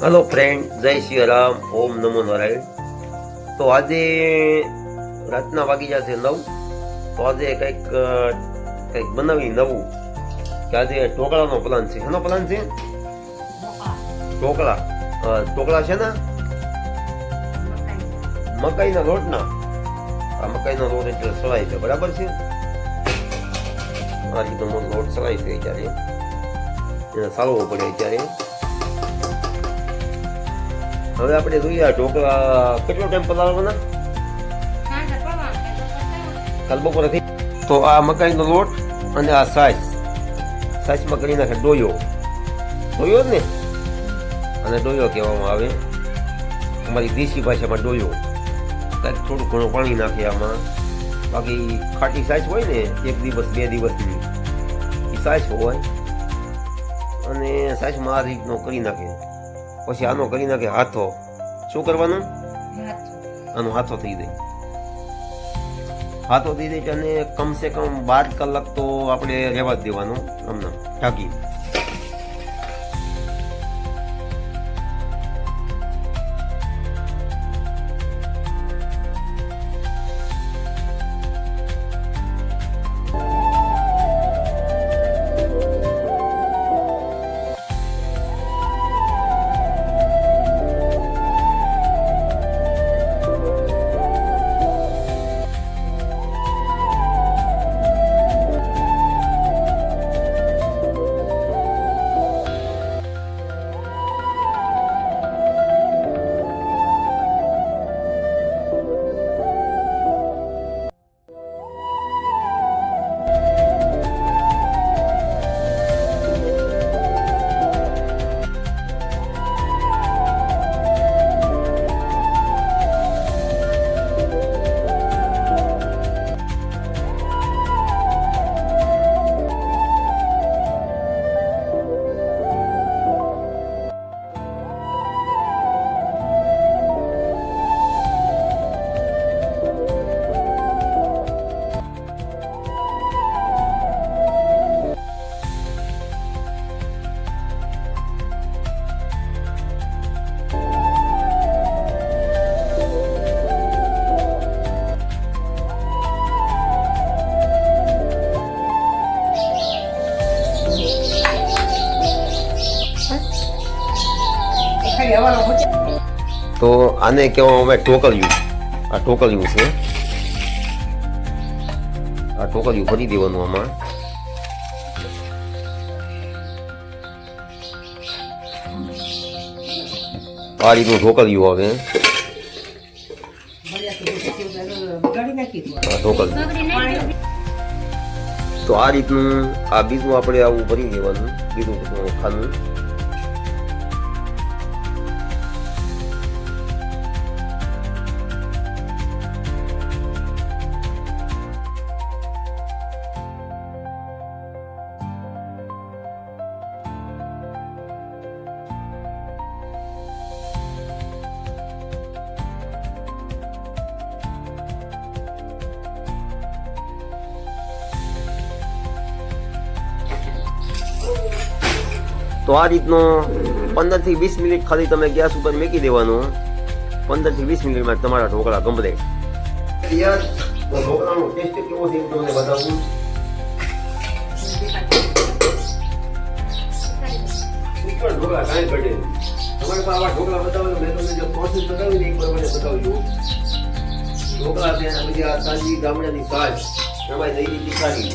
Hello friend, जय श्री राम, ओम नमो नारायण। तो आज रातना वागी जશે 9 तो आज કંઈક બનાવી નવું કે આજે ઢોકળાનો પ્લાન છે. એનો પ્લાન છે ઢોકળા છે ને મકાઈના લોટના. આ મકાઈનો લોટ એટલે સળાય છે, બરાબર છે. આ રીતનો લોટ સળાય છે ત્યારે એને સાળવો પડે. ત્યારે હવે આપણે જોઈએ આ ઢોકળા કેટલો ટાઈમ પલાળવાના. કાલ બપોરેથી તો આ મકાઈનો લોટ અને આ સાસમાં કરી નાખે ડોયો જ ને, અને ડોયો કહેવામાં આવે અમારી દેશી ભાષામાં ડોયો. કાંઈક થોડું ઘણું પાણી નાખે આમાં. બાકી ખાટી સાસ હોય ને 1 દિવસ 2 દિવસની એ સાસ હોય, અને સાસમાં આ રીતનો કરી નાખે. પછી આનો કરી નાખે હાથો. શું કરવાનું? આનો હાથો થઈ જાય. હાથો થઈ જાય અને કમસે કમ 12 કલાક તો આપણે રહેવા જ દેવાનો આમને ઢાંકી. તો આને કહેવામાં આવે ઢોકળિયું. આ ઢોકળિયું છે. આ ઢોકળિયું ભરી દેવાનું આમાં. આ રીતનું ઢોકળિયું આવે. ઢોકળિયું તો આ રીતનું. આ બીજું આપણે આવું ભરી દેવાનું, બીજું ખાનું. તો આ રીતનો 15 થી 20 મિનિટ ખાલી તમે ગેસ ઉપર મૂકી દેવાનું. 15 થી 20 મિનિટમાં તમારા ઢોકળા કમ્પ્લીટ. યાર ઢોકળાનો ટેસ્ટ કેવો છે તમને બતાવું. સુપર ઢોકળા કાંઈ ઘટે નહીં. તમારે પાસે આવા ઢોકળા બતાવ્યો, મેં તમને જે પ્રોસેસ બતાવી ને એકવાર મને બતાવ્યું. ઢોકળા ત્યાં પછી આ તાજી ગામડાની છાશ, એમાં દહીં તીખારી,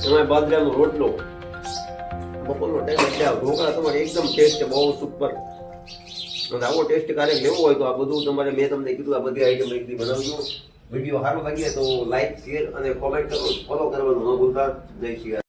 એમાં બાજરાનો રોટલો. બપોરનો ટાઈમ એટલે આ ઢોકળા તમારે એકદમ ટેસ્ટ બહુ સુપર. અને આવો ટેસ્ટ ક્યારેક લેવો હોય તો આ બધું તમારે મેં તમને કીધું આ બધી આઈટમ એકથી બનાવજો. વિડીયો સારો લાગે તો લાઈક, શેર અને કોમેન્ટ કરો. ફોલો કરવાનું ન ભૂલતા. જય શ્રી રામ.